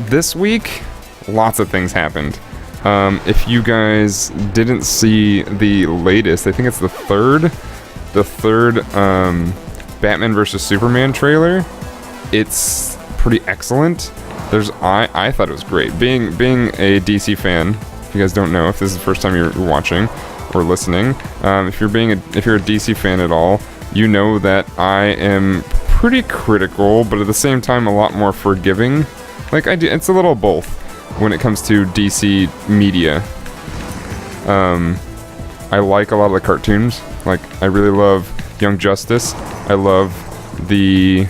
this week, lots of things happened. If you guys didn't see the latest, I think it's the third Batman vs Superman trailer. It's pretty excellent. I thought it was great. Being a DC fan, if you guys don't know, if this is the first time you're watching or listening, if you're a DC fan at all, you know that I am pretty critical, but at the same time a lot more forgiving. Like it's a little both when it comes to DC media. I like a lot of the cartoons. Like, I really love Young Justice. I love the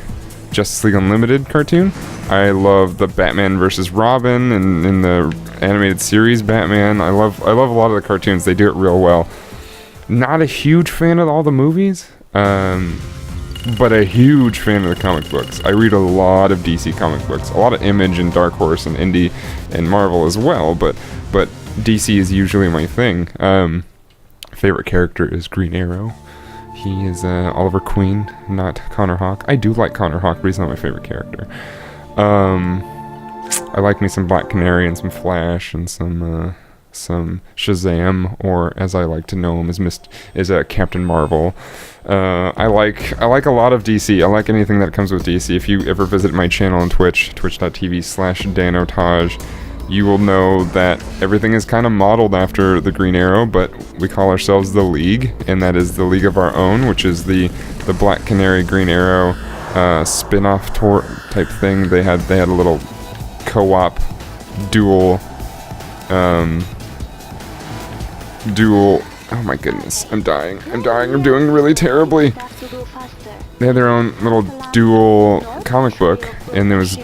Justice League Unlimited cartoon. I love the Batman vs. Robin and in the animated series Batman. I love a lot of the cartoons. They do it real well. Not a huge fan of all the movies, but a huge fan of the comic books. I read a lot of DC comic books, a lot of Image and Dark Horse and Indie and Marvel as well, but DC is usually my thing. Favorite character is Green Arrow. He is Oliver Queen, not Connor Hawke. I do like Connor Hawke, but he's not my favorite character. I like me some Black Canary and some Flash and some Shazam, or as I like to know him is Captain Marvel. I like a lot of DC. I like anything that comes with DC. If you ever visit my channel on Twitch, twitch.tv/Danotage, you will know that everything is kind of modeled after the Green Arrow, but we call ourselves the League, and that is the League of Our Own, which is the Black Canary Green Arrow spin-off type thing. They had a little co-op dual. Oh my goodness, I'm dying. I'm doing really terribly. They had their own little dual comic book, and there was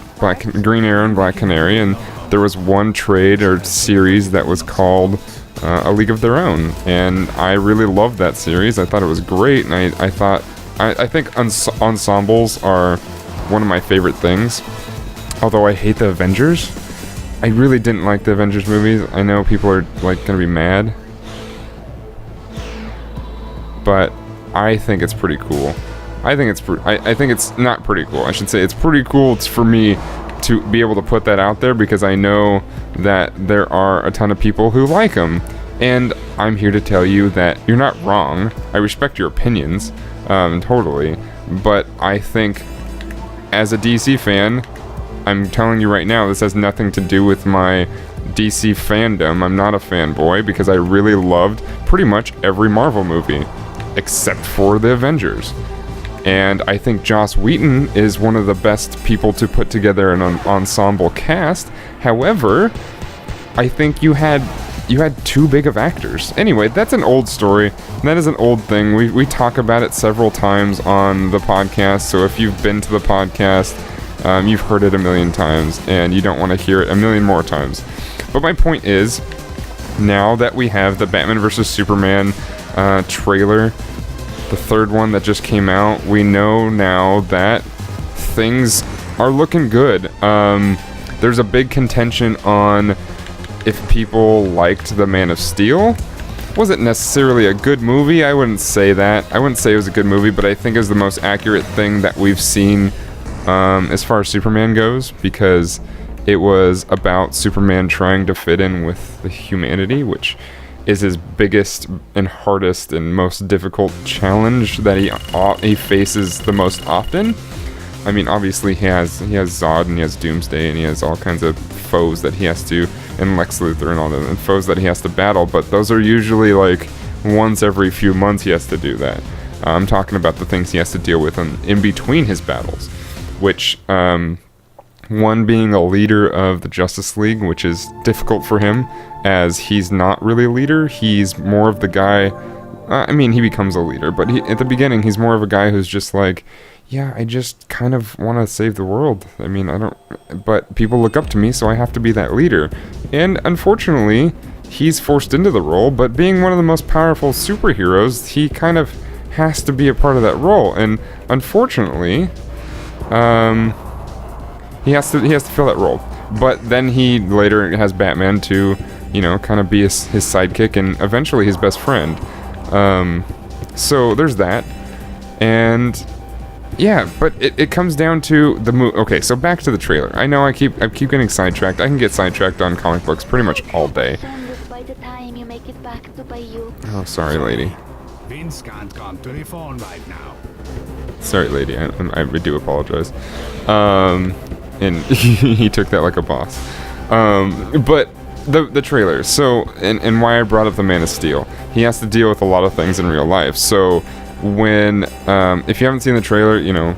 Green Arrow and Black Canary, and there was one trade or series that was called A League of Their Own, and I really loved that series. I thought it was great, and I think ensembles are one of my favorite things. Although I hate the Avengers, I really didn't like the Avengers movies. I know people are gonna be mad, but I think it's pretty cool. I think it's not pretty cool. I should say it's pretty cool. It's for me to be able to put that out there because I know that there are a ton of people who like them, and I'm here to tell you that you're not wrong. I respect your opinions, totally, but I think as a DC fan, I'm telling you right now, this has nothing to do with my DC fandom. I'm not a fanboy because I really loved pretty much every Marvel movie except for the Avengers. And I think Joss Whedon is one of the best people to put together an ensemble cast. However, I think you had too big of actors. Anyway, that's an old story. That is an old thing. We talk about it several times on the podcast. So if you've been to the podcast, you've heard it a million times, and you don't want to hear it a million more times. But my point is, now that we have the Batman vs. Superman trailer, the third one that just came out, we know now that things are looking good. There's a big contention on if people liked The Man of Steel. Was it necessarily a good movie? I wouldn't say that. I wouldn't say it was a good movie, but I think it was the most accurate thing that we've seen as far as Superman goes, because it was about Superman trying to fit in with the humanity, which is his biggest and hardest and most difficult challenge that he faces the most often. I mean, obviously he has Zod and he has Doomsday and he has all kinds of foes that he has to, and Lex Luthor and all that, and foes that he has to battle, but those are usually once every few months he has to do that. I'm talking about the things he has to deal with in between his battles, which one being a leader of the Justice League, which is difficult for him, as he's not really a leader. He's more of the guy, he becomes a leader, but at the beginning, he's more of a guy who's just yeah, I just kind of want to save the world. But people look up to me, so I have to be that leader. And unfortunately, he's forced into the role, but being one of the most powerful superheroes, he kind of has to be a part of that role. And unfortunately, he has to fill that role. But then he later has Batman to, kind of be his sidekick and eventually his best friend. So there's that. And Yeah, but it comes down to the movie. Okay, so back to the trailer. I know I keep getting sidetracked. I can get sidetracked on comic books pretty much all day. Oh, sorry, lady. Vince can't come to the phone right now. Sorry, lady. I do apologize. And he took that like a boss. But the trailer. So, and why I brought up the Man of Steel. He has to deal with a lot of things in real life. So, when if you haven't seen the trailer, you know,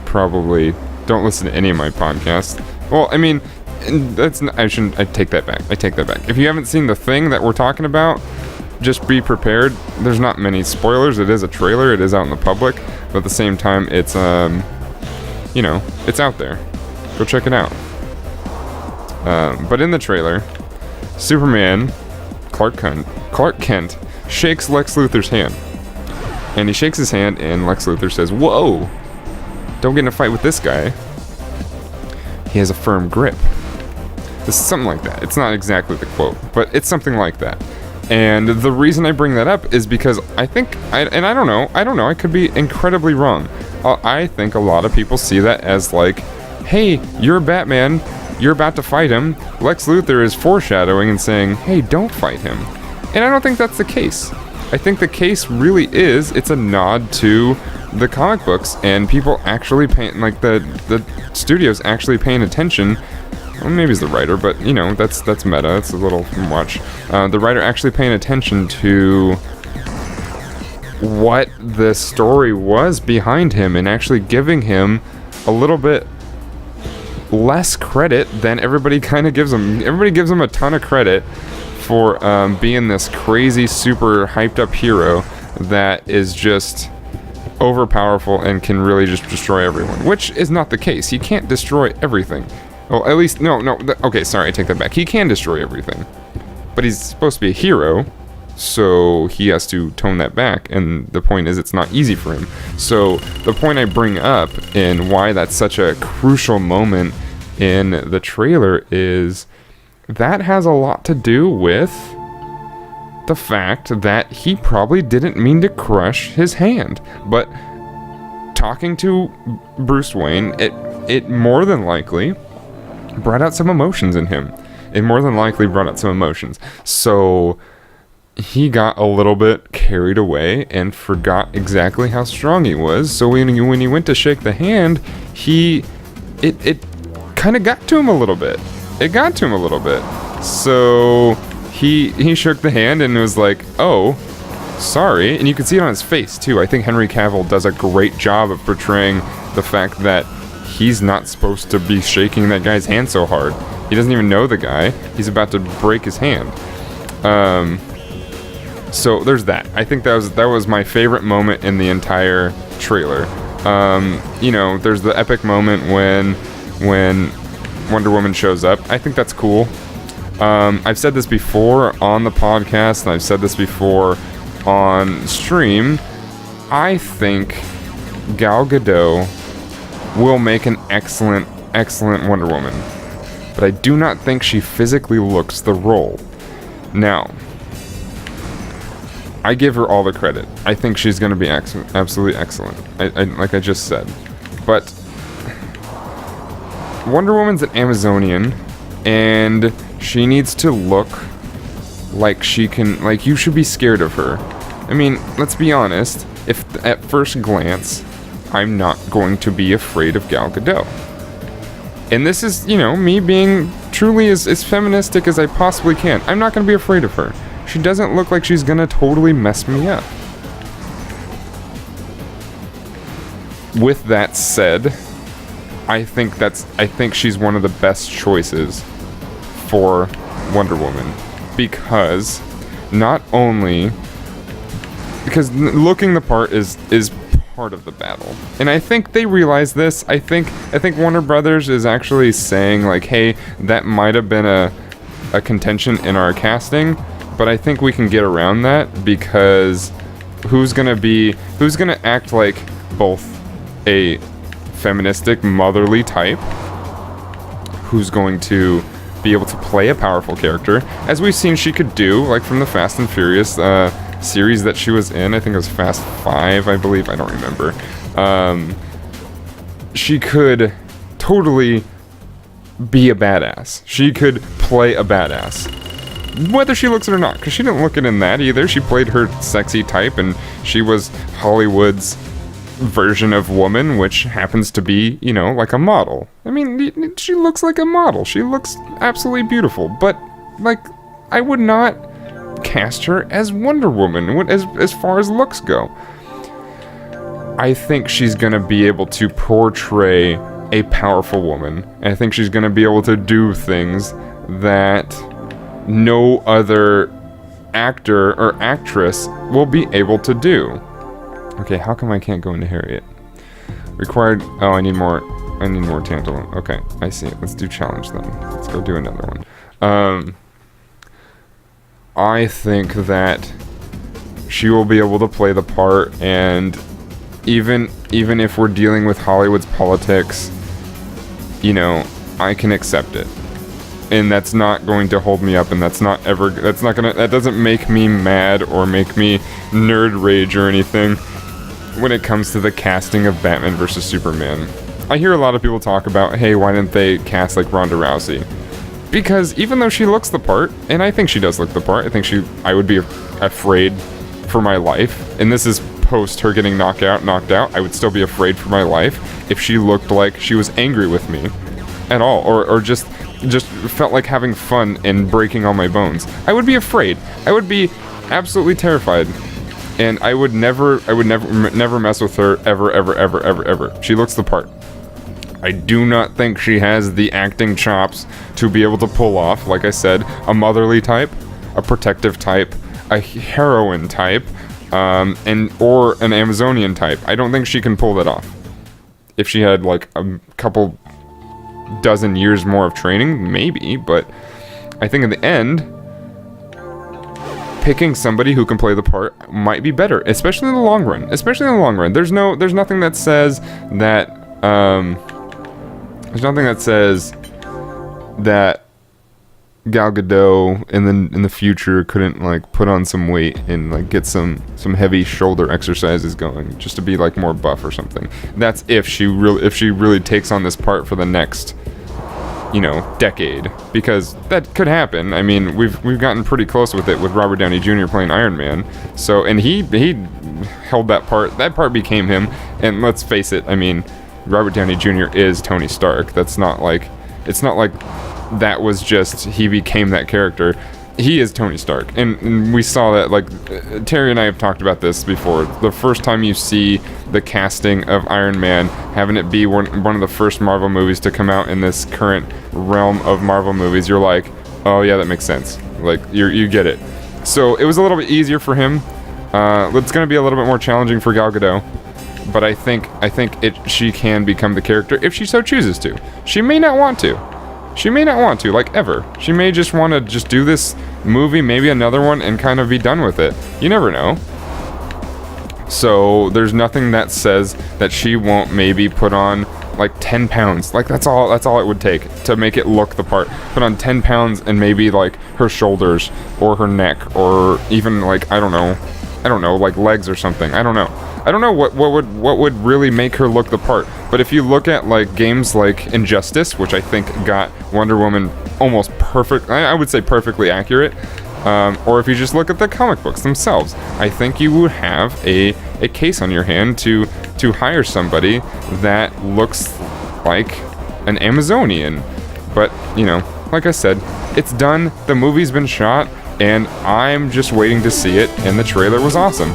probably don't listen to any of my podcasts. Well, I mean, I take that back. If you haven't seen the thing that we're talking about, just be prepared. There's not many spoilers. It is a trailer. It is out in the public, but at the same time, it's you know, it's out there. Go check it out. But in the trailer, Superman, Clark Kent shakes Lex Luthor's hand. And he shakes his hand, and Lex Luthor says, "Whoa, don't get in a fight with this guy. He has a firm grip." This is something like that. It's not exactly the quote, but it's something like that. And the reason I bring that up is because I think, I don't know, I could be incredibly wrong. I think a lot of people see that as like, hey, you're Batman, you're about to fight him. Lex Luthor is foreshadowing and saying, hey, don't fight him. And I don't think that's the case. I think the case really is, it's a nod to the comic books and people actually paying, like the studios actually paying attention. Well, maybe it's the writer, but you know, that's meta. It's a little much. The writer actually paying attention to what the story was behind him and actually giving him a little bit less credit than everybody kind of gives him. Everybody gives him a ton of credit for being this crazy, super hyped up hero that is just overpowerful and can really just destroy everyone, which is not the case. He can't destroy everything. Well, at least, okay, sorry, I take that back. He can destroy everything, but he's supposed to be a hero, so he has to tone that back, and the point is it's not easy for him. So the point I bring up and why that's such a crucial moment in the trailer is that has a lot to do with the fact that he probably didn't mean to crush his hand, but talking to Bruce Wayne, it more than likely brought out some emotions in him. So he got a little bit carried away and forgot exactly how strong he was. So when he went to shake the hand, it kind of got to him a little bit. So he shook the hand and was like, "Oh, sorry." And you can see it on his face too. I think Henry Cavill does a great job of portraying the fact that he's not supposed to be shaking that guy's hand so hard. He doesn't even know the guy. He's about to break his hand. So there's that. I think that was my favorite moment in the entire trailer. You know, there's the epic moment when Wonder Woman shows up. I think that's cool. I've said this before on the podcast, and I've said this before on stream. I think Gal Gadot will make an excellent Wonder Woman, but I do not think she physically looks the role. Now, I give her all the credit. I think she's going to be absolutely excellent, like I just said. But Wonder Woman's an Amazonian, and she needs to look like she can, like, you should be scared of her. I mean, let's be honest, if at first glance, I'm not going to be afraid of Gal Gadot. And this is, you know, me being truly as feministic as I possibly can. I'm not going to be afraid of her. She doesn't look like she's going to totally mess me up. With that said, I think she's one of the best choices for Wonder Woman, because not only because looking the part is part of the battle, and I think they realize this. I think Warner Brothers is actually saying, like, hey, that might have been a contention in our casting, but I think we can get around that, because who's gonna act like both a feministic, motherly type, who's going to be able to play a powerful character, as we've seen she could do, like from the Fast and Furious series that she was in. I think it was Fast 5, I believe. I don't remember. She could totally be a badass. She could play a badass. Whether she looks it or not, because she didn't look it in that either. She played her sexy type, and she was Hollywood's version of woman, which happens to be, you know, like a model. I mean, she looks like a model. She looks absolutely beautiful, but, like, I would not cast her as Wonder Woman as far as looks go. I think she's gonna be able to portray a powerful woman. And I think she's gonna be able to do things that no other actor or actress will be able to do. Okay, how come I can't go into Harriet? Required. Oh, I need more tantalum. Okay, I see it. Let's do challenge then. Let's go do another one. I think that she will be able to play the part, and even if we're dealing with Hollywood's politics, you know, I can accept it. And that's not going to hold me up, and that doesn't make me mad or make me nerd rage or anything when it comes to the casting of Batman vs. Superman. I hear a lot of people talk about, hey, why didn't they cast like Ronda Rousey? Because even though she looks the part, and I think she does look the part, I would be afraid for my life, and this is post her getting knocked out, I would still be afraid for my life if she looked like she was angry with me at all, or just felt like having fun and breaking all my bones. I would be afraid. I would be absolutely terrified. And I would never mess with her ever. She looks the part. I do not think she has the acting chops to be able to pull off, like I said, a motherly type, a protective type, a heroine type, or an Amazonian type. I don't think she can pull that off. If she had like a couple dozen years more of training, maybe, but I think in the end, picking somebody who can play the part might be better, especially in the long run. There's nothing that says that Gal Gadot in the future couldn't like put on some weight and like get some heavy shoulder exercises going just to be like more buff or something. That's if she really takes on this part for the next, you know, decade, because that could happen. I mean, we've gotten pretty close with it with Robert Downey Jr. playing Iron Man. So, and he held that part. That part became him. And let's face it, I mean, Robert Downey Jr. is Tony Stark. It's not like that was just he became that character. He is Tony Stark, and we saw that, like, Terry and I have talked about this before. The first time you see the casting of Iron Man, having it be one of the first Marvel movies to come out in this current realm of Marvel movies, you're like, oh yeah, that makes sense. Like, you get it. So it was a little bit easier for him. It's going to be a little bit more challenging for Gal Gadot, but I think she can become the character if she so chooses to. She may not want to. Like, ever. She may just want to just do this movie, maybe another one, and kind of be done with it. You never know. So, there's nothing that says that she won't maybe put on, like, 10 pounds. Like, that's all it would take to make it look the part. Put on 10 pounds and maybe, like, her shoulders, or her neck, or even, like, I don't know, like, legs or something. I don't know what would really make her look the part. But if you look at like games like Injustice, which I think got Wonder Woman almost perfect, I would say perfectly accurate, or if you just look at the comic books themselves, I think you would have a case on your hand to hire somebody that looks like an Amazonian. But, you know, like I said, it's done, the movie's been shot, and I'm just waiting to see it, and the trailer was awesome.